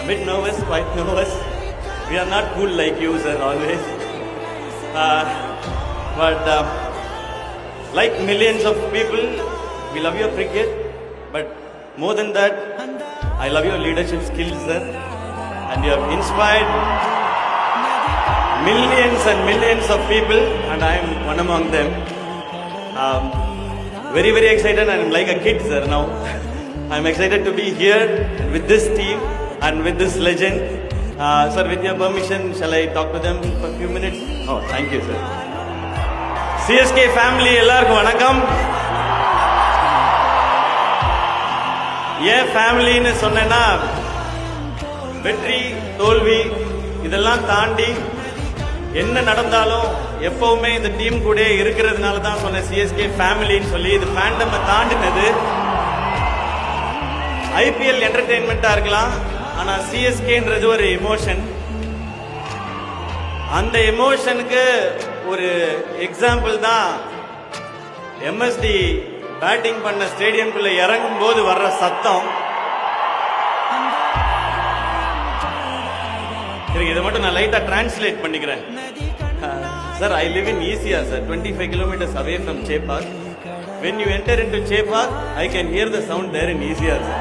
A bit nervous, quite nervous. We are not cool like you, sir, always. But like millions of people, we love your cricket. But more than that, I love your leadership skills, sir. And you have inspired millions and millions of people, and I am one among them. Very, very excited, and I'm like a kid, sir, now. I'm excited to be here with this team and with this legend. Sir, with your permission, shall I talk to them for a few minutes? Oh, thank you, sir. CSK family, எல்லாருக்கும் வணக்கம். ஏன் ஃபேமிலின்னு சொன்னேன்னா, வெற்றி தோல்வி இதெல்லாம் தாண்டி என்ன நடந்தாலும் எப்பவுமே இந்த டீம் கூட இருக்கிறதுனால தான் சொன்னேன் சிஎஸ்கே ஃபேமிலின்னு சொல்லி. இது ஃபேண்டம் தாண்டினது. ஐபிஎல் என்டர்டெயின்மெண்டா இருக்கலாம், ஆனா சிஎஸ்கேன்றது ஒரு எமோஷன். அந்த எமோஷனுக்கு ஒரு எக்ஸாம்பிள் தான் எம்எஸ்டி பேட்டிங் பண்ண ஸ்டேடியம்குள்ள இறங்கும் போது வர்ற சத்தம். இதை மட்டும் நான் லைட்டா டிரான்ஸ்லேட் பண்ணிக்கிறேன். Sir, I live in ECR, sir, 25 kilometers away from Chepauk. When you enter into Chepauk, I can hear the sound there in ECR, sir.